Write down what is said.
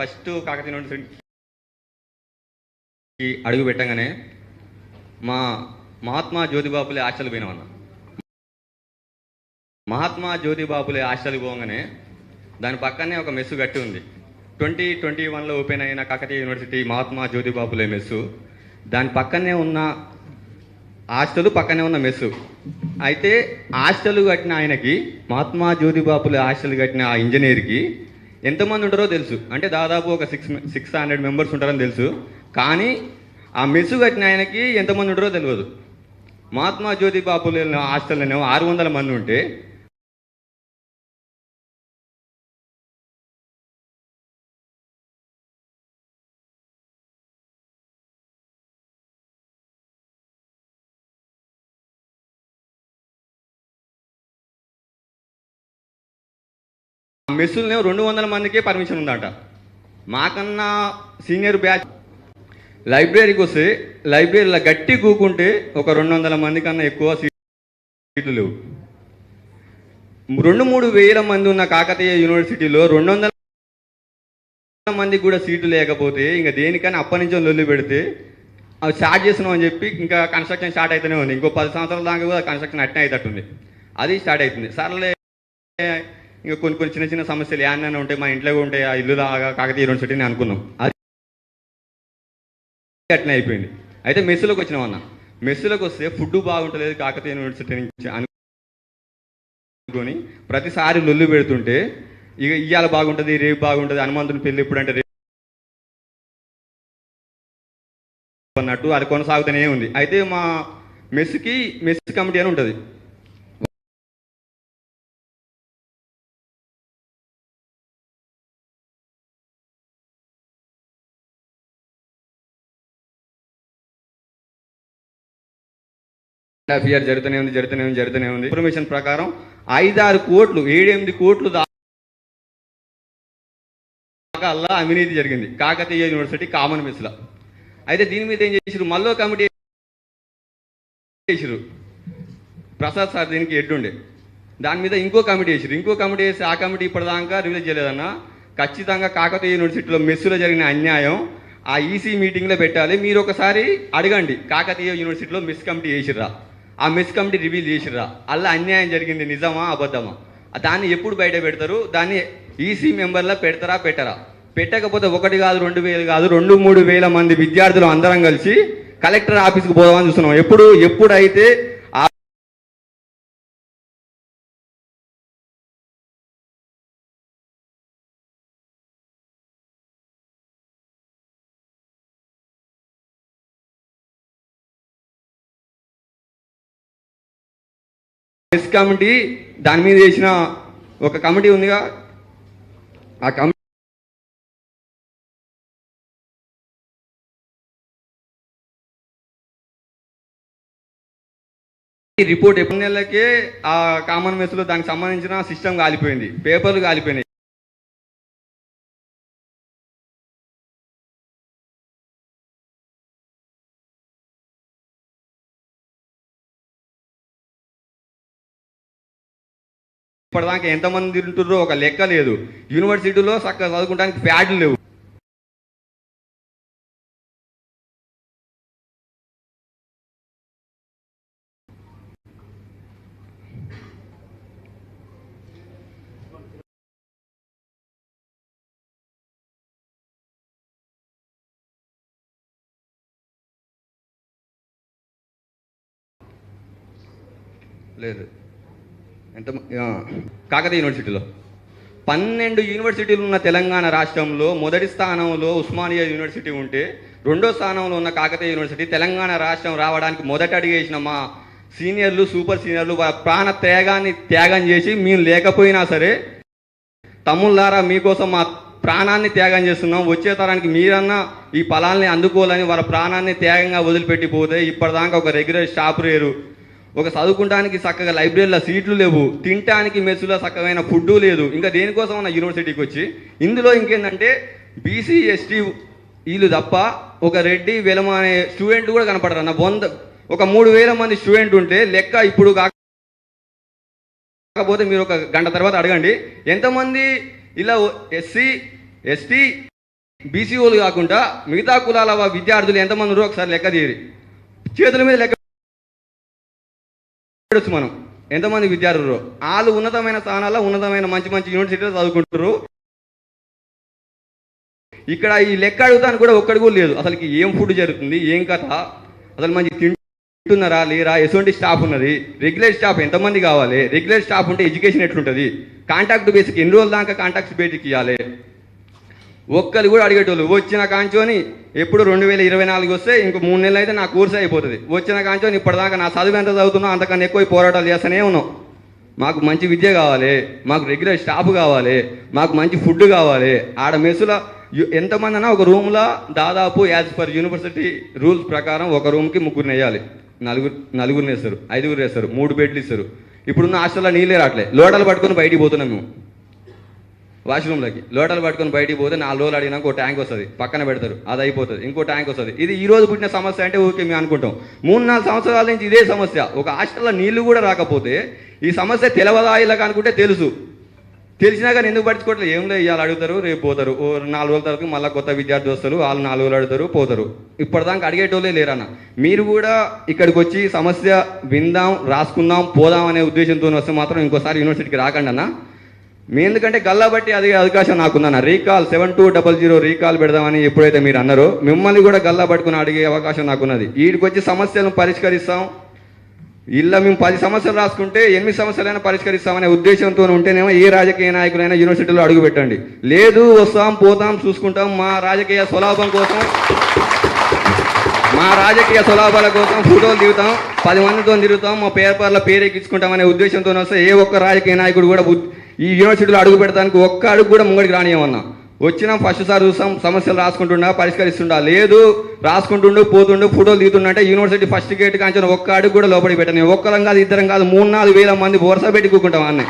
First Kakatiya యూనివర్సిటీకి అడుగు పెట్టగానే మా మహాత్మా జ్యోతిబాపులే హాస్టల్ పోయినామన్న. మహాత్మా జ్యోతిబాపులే హాస్టల్ పోగానే దాని పక్కనే ఒక మెస్సు గట్టి ఉంది. 2021లో ఓపెన్ అయిన కాకతీయ యూనివర్సిటీ మహాత్మా జ్యోతిబాపులే మెస్సు, దాని పక్కనే ఉన్న హాస్టల్ పక్కనే ఉన్న మెస్సు. అయితే హాస్టల్ కట్టిన ఆయనకి, మహాత్మా జ్యోతిబాపులే హాస్టల్ కట్టిన ఆ ఇంజనీర్కి ఎంతమంది ఉంటారో తెలుసు. అంటే దాదాపు ఒక 600 మెంబర్స్ ఉంటారని తెలుసు. కానీ ఆ మెస్సు కట్టిన ఆయనకి ఎంతమంది ఉంటారో తెలియదు. మహాత్మా జ్యోతిబాపులే హాస్టల్లోనే 600 మంది ఉంటే మెస్సులనే 200 మందికే పర్మిషన్ ఉందట. మాకన్నా సీనియర్ బ్యాచ్ లైబ్రరీకి వస్తే లైబ్రరీలో గట్టి కూకుంటే ఒక 200 మంది కన్నా ఎక్కువ సీట్లు లేవు. 2-3 వేల మంది ఉన్న కాకతీయ యూనివర్సిటీలో 200 మందికి కూడా సీట్లు లేకపోతే ఇంకా దేనికైనా అప్పటి నుంచో లొల్లి పెడితే అవి స్టార్ట్ చేస్తున్నాం అని చెప్పి ఇంకా కన్స్ట్రక్షన్ స్టార్ట్ అవుతూనే ఉంది. ఇంకో 10 సంవత్సరాల దాకా కూడా కన్స్ట్రక్షన్ అట్నే అవుతుంది. అది స్టార్ట్ అవుతుంది. సర్లే ఇంకా కొన్ని చిన్న చిన్న సమస్యలు ఏమన్నా ఉంటే మా ఇంట్లో ఉంటే ఆ ఇల్లు లాగా కాకతీయ యూనివర్సిటీని అనుకున్నాం. అది అట్నే అయిపోయింది. అయితే మెస్సులోకి వచ్చినాం అన్న. మెస్సులోకి వస్తే ఫుడ్ బాగుంటలేదు కాకతీయ యూనివర్సిటీ నుంచి అనుకొని ప్రతిసారి లొల్లు పెడుతుంటే ఇక ఇవాళ బాగుంటుంది, రేపు బాగుంటుంది, హనుమంతుని పెళ్ళి ఎప్పుడు అంటే రేపు అన్నట్టు అది కొనసాగుతూనే ఉంది. అయితే మా మెస్ కమిటీ అని ఉంటుంది. ఇయర్ జరుగుతూనే ఉంది. ఇన్ఫర్మేషన్ ప్రకారం 5-6 కోట్లు 7-8 కోట్లు దాకా అలా అవినీతి జరిగింది కాకతీయ యూనివర్సిటీ కామన్ మెస్లో. అయితే దీని మీద ఏం చేసారు, మళ్ళీ కమిటీ చేసారు. ప్రసాద్ సార్ దీనికి హెడ్ ఉండే. దాని మీద ఇంకో కమిటీ వేసి ఆ కమిటీ ఇప్పటిదాకా రిలీజ్ చేయలేదన్న. ఖచ్చితంగా కాకతీయ యూనివర్సిటీలో మెస్సులో జరిగిన అన్యాయం ఆ ఈసీ మీటింగ్లో పెట్టాలి. మీరు ఒకసారి అడగండి, కాకతీయ యూనివర్సిటీలో మెస్ కమిటీ వేసిర్రా, ఆ మెస్ కమిటీ రివీల్ చేసిర్రా, అలా అన్యాయం జరిగింది నిజమా అబద్ధమా, దాన్ని ఎప్పుడు బయట పెడతారు, దాన్ని ఈసీ మెంబర్లో పెడతారా పెట్టరా? పెట్టకపోతే 1 కాదు 2 వేలు కాదు 2-3 వేల మంది విద్యార్థులు అందరం కలిసి కలెక్టర్ ఆఫీస్కి పోదామని చూస్తున్నాం. ఎప్పుడైతే మెస్ కమిటీ దాని మీద చేసిన ఒక కమిటీ ఉందిగా, ఆ కమిటీ రిపోర్ట్ ఎప్పుడు నెలలకే ఆ కామన్ మెస్లో దానికి సంబంధించిన సిస్టమ్ కాలిపోయింది, పేపర్లు కాలిపోయినాయి. ఇప్పటిదాకా ఎంతమంది తింటుర్రో ఒక లెక్క లేదు. యూనివర్సిటీలో చక్కగా చదువుకోవడానికి ప్యాడ్లు లేవు. లేదు ఎంత కాకతీయ యూనివర్సిటీలో 12 యూనివర్సిటీలు ఉన్న తెలంగాణ రాష్ట్రంలో మొదటి స్థానంలో ఉస్మానియా యూనివర్సిటీ ఉంటే, 2వ స్థానంలో ఉన్న కాకతీయ యూనివర్సిటీ తెలంగాణ రాష్ట్రం రావడానికి మొదట అడిగేసిన మా సీనియర్లు, సూపర్ సీనియర్లు వాళ్ళ ప్రాణ త్యాగం చేసి, మేము లేకపోయినా సరే తమ్ముళ్ళారా మీకోసం మా ప్రాణాన్ని త్యాగం చేస్తున్నాం, వచ్చే తరానికి మీరన్నా ఈ ఫలాల్ని అందుకోవాలని వాళ్ళ ప్రాణాన్ని త్యాగంగా వదిలిపెట్టిపోతే ఇప్పటిదాకా ఒక రెగ్యులర్ స్టాఫ్ లేరు, ఒక చదువుకోవడానికి చక్కగా లైబ్రరీలో సీట్లు లేవు, తినడానికి మెస్సులో చక్కమైన ఫుడ్డు లేదు. ఇంకా దేనికోసం ఉన్న యూనివర్సిటీకి వచ్చి ఇందులో ఇంకేంటంటే బీసీ ఎస్టీ వీళ్ళు తప్ప ఒక రెడ్డి వెలమ అనే స్టూడెంట్ కూడా కనపడరు అన్న. ఒక 3,000 మంది స్టూడెంట్ ఉంటే లెక్క ఇప్పుడు కాకపోతే మీరు ఒక గంట తర్వాత అడగండి ఎంతమంది ఇలా ఎస్సీ ఎస్టీ బీసీఓలు కాకుండా మిగతా కులాల విద్యార్థులు ఎంతమంది ఉన్నారో ఒకసారి లెక్క తీయరు. చేతుల మీద లెక్క మనం ఎంతమంది విద్యార్థులు వాళ్ళు ఉన్నతమైన స్థానాల్లో ఉన్నతమైన మంచి మంచి యూనివర్సిటీలో చదువుకుంటారు. ఇక్కడ ఈ లెక్క అడుగుతాను కూడా ఒక్కడి కూడా లేదు. అసలుకి ఏం ఫుడ్ జరుగుతుంది, ఏం కథ, అసలు మంచి తింటున్నారా లేరా, ఎటువంటి స్టాఫ్ ఉన్నది, రెగ్యులర్ స్టాఫ్ ఎంతమంది కావాలి, రెగ్యులర్ స్టాఫ్ ఉంటే ఎడ్యుకేషన్ ఎట్లుంటుంది, కాంటాక్ట్ బేసిక్ ఎన్ని రోజుల దాకా కాంటాక్ట్ బేసిక్ ఇవ్వాలి, ఒక్కరు కూడా అడిగేటోళ్ళు. వచ్చిన కాంచోని ఎప్పుడు 2024 వస్తే ఇంకో 3 నెలలు అయితే నా కోర్సు అయిపోతుంది. వచ్చిన కాంచోని ఇప్పటిదాకా నా చదువు ఎంత చదువుతున్నా అంతకన్నా ఎక్కువ పోరాటాలు చేస్తూనే ఉన్నాం. మాకు మంచి విద్య కావాలి, మాకు రెగ్యులర్ స్టాఫ్ కావాలి, మాకు మంచి ఫుడ్ కావాలి. ఆడ మెస్సులో ఎంతమంది అన్నా ఒక రూమ్లో దాదాపు యాజ్ పర్ యూనివర్సిటీ రూల్స్ ప్రకారం ఒక రూమ్కి 3 వేయాలి. నలుగురు వేస్తారు, 5 వేస్తారు, 3 బెడ్లు ఇస్తారు. ఇప్పుడున్న హాస్టల్లో నీళ్ళే రావట్లే. లోటలు పట్టుకొని బయటికి పోతున్నాం మేము వాష్రూమ్లకి. లోటలు పట్టుకొని బయటికి పోతే 4 రోజులు అడిగినాక ఒక ట్యాంక్ వస్తుంది, పక్కన పెడతారు, అది అయిపోతుంది, ఇంకో ట్యాంక్ వస్తుంది. ఇది ఈ రోజు పుట్టిన సమస్య అంటే ఓకే మేము అనుకుంటాం. 3-4 సంవత్సరాల నుంచి ఇదే సమస్య. ఒక హాస్టల్లో నీళ్లు కూడా రాకపోతే ఈ సమస్య తెలవదా ఇలాగ అనుకుంటే తెలుసు. తెలిసినా కానీ ఎందుకు పట్టించుకోవట్లేదు. ఏం లేదు, ఇవాళ అడుగుతారు, రేపు పోతారు. 4 రోజుల తర్వాత మళ్ళీ కొత్త విద్యార్థి వస్తారు, వాళ్ళు 4 రోజులు అడుగుతారు, పోతారు. ఇప్పటిదాకా అడిగేటోళ్ళే లేరన్న. మీరు కూడా ఇక్కడికి వచ్చి సమస్య విందాం, రాసుకుందాం, పోదాం అనే ఉద్దేశంతో వస్తే మాత్రం ఇంకోసారి యూనివర్సిటీకి రాకండి అన్న. మీ ఎందుకంటే గల్లా బట్టి అదే అవకాశం నాకుందన్న. రీకాల్ 7200 రీకాల్ పెడదామని ఎప్పుడైతే మీరు అన్నారో మిమ్మల్ని కూడా గల్లా పట్టుకుని అడిగే అవకాశం నాకున్నది. వీడికి వచ్చి సమస్యలను పరిష్కరిస్తాం. ఇలా మేము 10 సమస్యలు రాసుకుంటే 8 సమస్యలైనా పరిష్కరిస్తామనే ఉద్దేశంతో ఉంటేనేమో ఏ రాజకీయ నాయకులైనా యూనివర్సిటీలో అడుగు పెట్టండి. లేదు, వస్తాం, పోతాం, చూసుకుంటాం, మా రాజకీయ స్వలాభం కోసం, మా రాజకీయ స్వలాభాల కోసం ఫోటోలు దిగుతాం, 10 మందితో తిరుగుతాం, మా పేపర్ల పేరు ఎక్కించుకుంటాం అనే ఉద్దేశంతో వస్తే ఏ ఒక్క రాజకీయ నాయకుడు కూడా ఈ యూనివర్సిటీలో అడుగు పెట్టడానికి ఒక్క అడుగు కూడా ముంగడికి రానియమన్నా. వచ్చినా ఫస్ట్ సార్ చూస్తాం, సమస్యలు రాసుకుంటుండా, పరిష్కరిస్తుండా. లేదు, రాసుకుంటుండు, పోతుండు, ఫోటోలు దిగుతుండే యూనివర్సిటీ ఫస్ట్ గేట్ కాంచిన ఒక్క అడుగు కూడా లోపలికి పెట్టని. ఒక్కరం కాదు, ఇద్దరం కాదు, 3-4 వేల మంది వరుస పెట్టి కూకుంటాం అన్నీ.